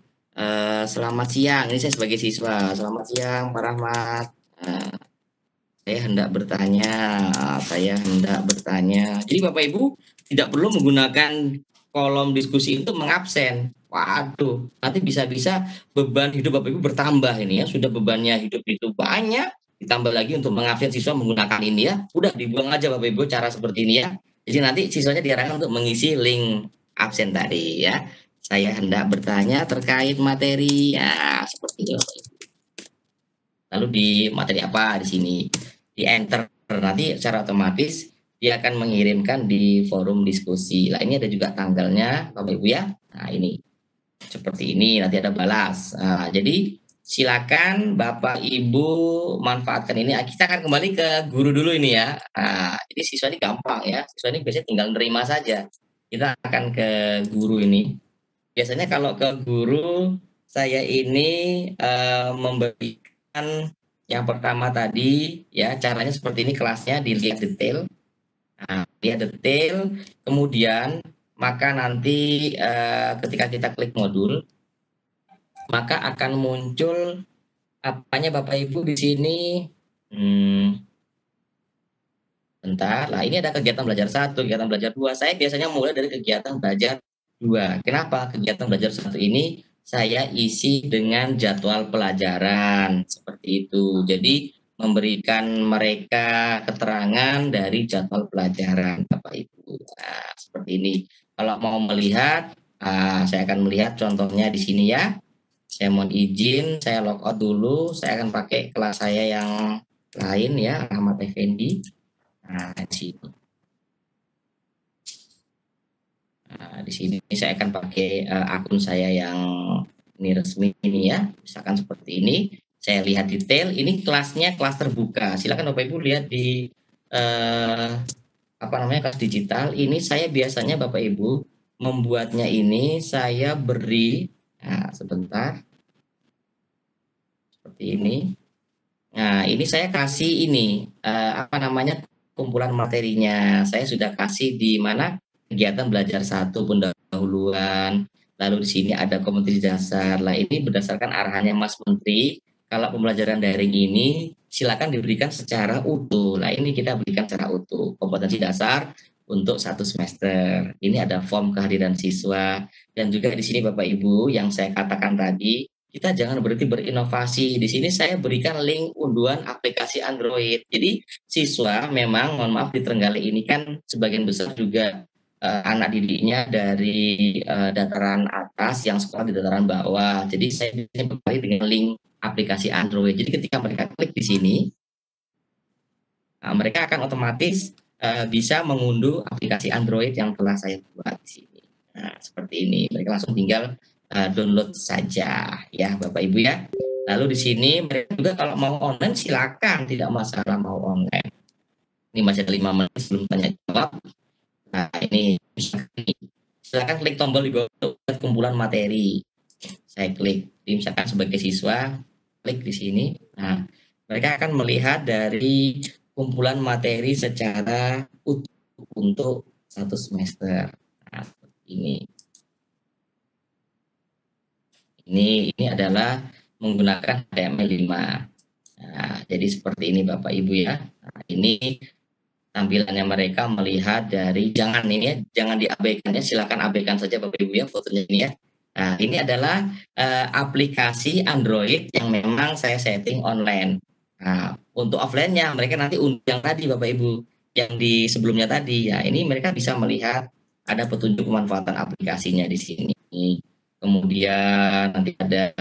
selamat siang. Ini saya sebagai siswa. Selamat siang Pak Rahmat. Saya hendak bertanya. Jadi Bapak Ibu tidak perlu menggunakan kolom diskusi untuk mengabsen. Waduh, nanti bisa-bisa beban hidup Bapak Ibu bertambah ini ya. Sudah bebannya hidup itu banyak, ditambah lagi untuk mengabsen siswa menggunakan ini ya. Udah dibuang aja Bapak Ibu cara seperti ini ya. Jadi nanti siswanya diarahkan untuk mengisi link absen tadi ya. Saya hendak bertanya terkait materi ya seperti itu. Lalu di materi apa di sini? Di enter nanti secara otomatis dia akan mengirimkan di forum diskusi. Nah, ini ada juga tanggalnya Bapak Ibu ya. Nah, ini seperti ini nanti ada balas. Nah, jadi silakan Bapak Ibu manfaatkan ini. Kita akan kembali ke guru dulu ini ya. Nah, jadi siswa ini gampang ya. Siswa ini biasanya tinggal nerima saja. Kita akan ke guru ini. biasanya kalau ke guru, saya ini memberikan yang pertama tadi, ya caranya seperti ini, kelasnya dilihat detail. Nah, lihat detail, kemudian maka nanti ketika kita klik modul, maka akan muncul apanya Bapak Ibu di sini. Bentar, lah ini ada kegiatan belajar 1, kegiatan belajar 2. Saya biasanya mulai dari kegiatan belajar 2. Kenapa? Kegiatan belajar 1 ini saya isi dengan jadwal pelajaran, seperti itu. Jadi memberikan mereka keterangan dari jadwal pelajaran, Bapak Ibu. Nah, seperti ini. Kalau mau melihat, saya akan melihat contohnya di sini ya. Saya mohon izin, saya logout dulu. Saya akan pakai kelas saya yang lain ya, Ahmad Effendi. Nah, di sini. Di sini saya akan pakai akun saya yang ini resmi ini ya. Misalkan seperti ini. Saya lihat detail. Ini kelasnya kelas terbuka. Silakan Bapak Ibu lihat di kelas digital. Ini saya biasanya Bapak Ibu membuatnya ini saya beri. Nah, sebentar. Seperti ini. Nah, ini saya kasih ini kumpulan materinya. Saya sudah kasih di mana kegiatan belajar 1 pendahuluan. Lalu di sini ada kompetensi dasar. Lah ini berdasarkan arahannya Mas Menteri. Kalau pembelajaran daring ini silakan diberikan secara utuh. Lah ini kita berikan secara utuh. Kompetensi dasar untuk 1 semester. Ini ada form kehadiran siswa dan juga di sini Bapak Ibu yang saya katakan tadi, kita jangan berhenti berinovasi. Di sini saya berikan link unduhan aplikasi Android. Jadi siswa memang, mohon maaf, di Trenggalek ini kan sebagian besar juga anak didiknya dari dataran atas yang sekolah di dataran bawah. Jadi saya biasanya berbagi dengan link aplikasi Android. Jadi ketika mereka klik di sini, mereka akan otomatis bisa mengunduh aplikasi Android yang telah saya buat di sini. Nah, seperti ini. Mereka langsung tinggal download saja ya Bapak Ibu ya. Lalu di sini mereka juga kalau mau online silakan, tidak masalah mau online. Ini masih ada 5 menit sebelum tanya jawab. Nah ini silakan klik tombol di bawah untuk kumpulan materi. Saya klik, misalkan sebagai siswa klik di sini. Nah mereka akan melihat dari kumpulan materi secara utuh untuk 1 semester. Nah seperti ini. Ini adalah menggunakan HTML5. Nah, jadi seperti ini Bapak Ibu ya. Nah, ini tampilannya mereka melihat dari jangan diabaikan ya, silakan abaikan saja Bapak Ibu ya fotonya ini ya. Nah, ini adalah aplikasi Android yang memang saya setting online. Nah, untuk offline-nya mereka nanti yang tadi Bapak Ibu yang di sebelumnya tadi ya, ini mereka bisa melihat ada petunjuk pemanfaatan aplikasinya di sini. Kemudian nanti ada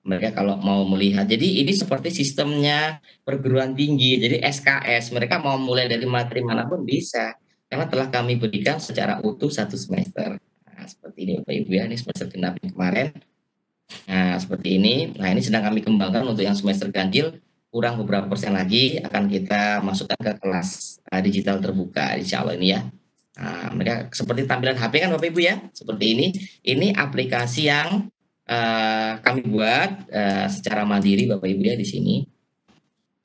mereka kalau mau melihat. Jadi ini seperti sistemnya perguruan tinggi. Jadi SKS. Mereka mau mulai dari materi manapun bisa. Karena telah kami berikan secara utuh 1 semester. Nah, seperti ini Bapak Ibu ya. Ini semester genap kemarin. Nah, seperti ini. Nah, ini sedang kami kembangkan untuk yang semester ganjil. Kurang beberapa persen lagi akan kita masukkan ke kelas digital terbuka. Insya Allah ini ya. Nah, mereka seperti tampilan HP kan Bapak Ibu ya, seperti ini. Ini aplikasi yang kami buat secara mandiri Bapak Ibu ya di sini.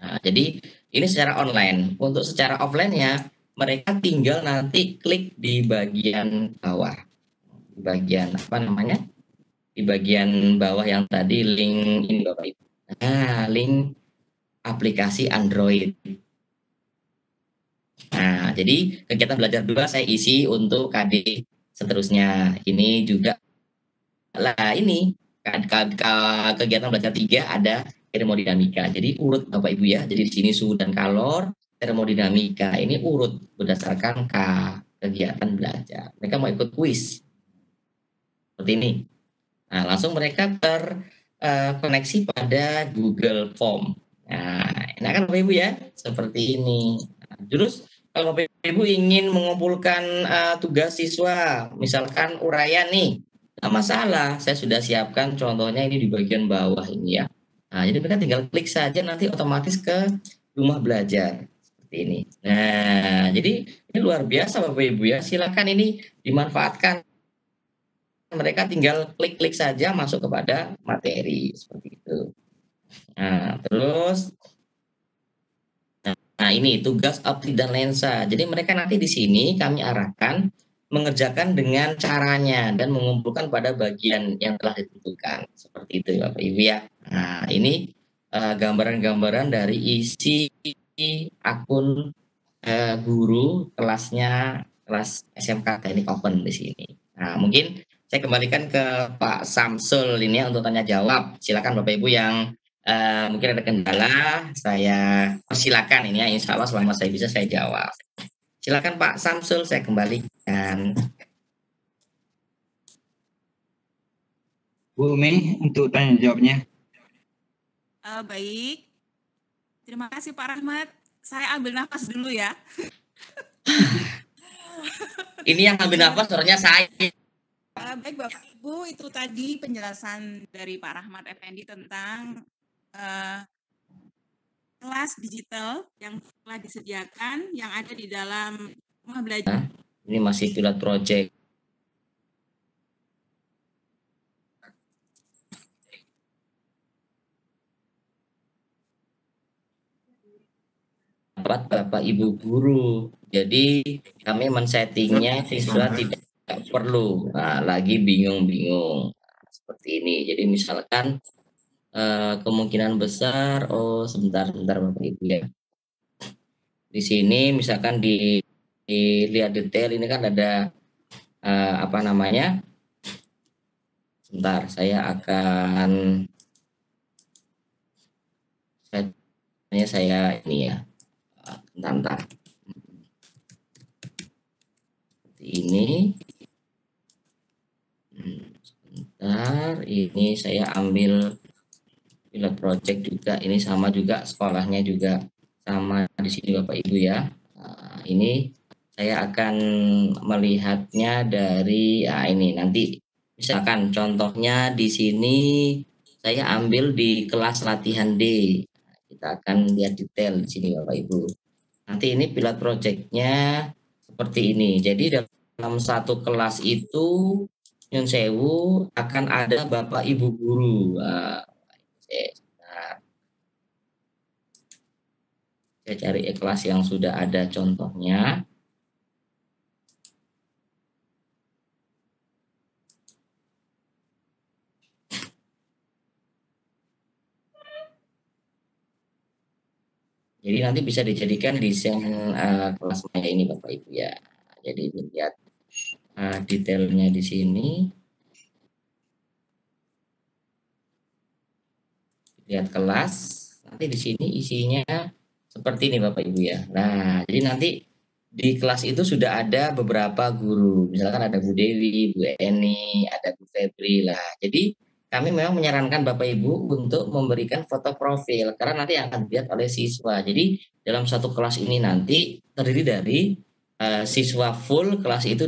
Nah, jadi ini secara online. Untuk secara offline-nya mereka tinggal nanti klik di bagian bawah, di bagian di bagian bawah yang tadi link ini Bapak Ibu. Nah, link aplikasi Android. Nah, jadi kegiatan belajar 2 saya isi untuk KD seterusnya. Ini juga lah ini kegiatan belajar 3 ada termodinamika. Jadi urut Bapak Ibu ya. Jadi di sini suhu dan kalor, termodinamika ini urut berdasarkan kegiatan belajar. Mereka mau ikut kuis. Seperti ini. Nah, langsung mereka terkoneksi pada Google Form. Nah, ini kan Bapak Ibu ya, seperti ini. Nah, terus kalau Bapak Ibu ingin mengumpulkan tugas siswa, misalkan uraian nih, nggak masalah. Saya sudah siapkan contohnya ini di bagian bawah ini ya. Nah, jadi mereka tinggal klik saja nanti otomatis ke rumah belajar seperti ini. Nah, jadi ini luar biasa Bapak Ibu ya. Silakan ini dimanfaatkan mereka tinggal klik-klik saja masuk kepada materi seperti itu. Nah, terus ini tugas optik dan lensa. Jadi mereka nanti di sini kami arahkan mengerjakan dengan caranya dan mengumpulkan pada bagian yang telah ditentukan. Seperti itu Bapak Ibu ya. Nah, ini gambaran-gambaran dari isi akun guru kelasnya kelas SMK Teknik Open di sini. Nah, mungkin saya kembalikan ke Pak Samsul ini ya untuk tanya jawab. Silakan Bapak Ibu yang mungkin ada kendala, saya persilakan ini ya. Insya Allah selama saya bisa saya jawab. Silakan Pak Samsul, saya kembalikan. Bu Umi untuk tanya jawabnya. Baik. Terima kasih Pak Rahmat. Saya ambil nafas dulu ya. Ini yang ambil nafas suaranya saya. Baik Bapak Ibu, itu tadi penjelasan dari Pak Rahmat Effendi tentang kelas digital yang telah disediakan yang ada di dalam rumah belajar. Ini masih pilot project. Bapak Ibu guru. Jadi kami men-settingnya siswa tidak perlu lagi bingung-bingung seperti ini. Jadi misalkan kemungkinan besar, sebentar Bapak Ibu ya. Di sini misalkan dilihat detail ini kan ada apa namanya? Sebentar, saya akan saya ini ya. Bentar. Seperti ini. Sebentar, ini saya ambil pilot project juga. Ini sama juga sekolahnya juga sama di sini Bapak Ibu ya. Nah, ini saya akan melihatnya dari ini nanti misalkan contohnya di sini saya ambil di kelas latihan D. Kita akan lihat detail di sini Bapak Ibu. Nanti ini pilot projectnya seperti ini. Jadi dalam satu kelas itu Nyun Sewu akan ada Bapak Ibu guru. Saya cari kelas yang sudah ada contohnya. Jadi nanti bisa dijadikan desain kelas maya ini Bapak Ibu ya. Jadi lihat detailnya di sini. Lihat kelas. Nanti di sini isinya seperti ini Bapak Ibu ya. Nah, jadi nanti di kelas itu sudah ada beberapa guru. Misalkan ada Bu Dewi, Bu Eni, ada Bu Febri lah. Jadi kami memang menyarankan Bapak Ibu untuk memberikan foto profil karena nanti akan dilihat oleh siswa. Jadi dalam satu kelas ini nanti terdiri dari siswa full kelas itu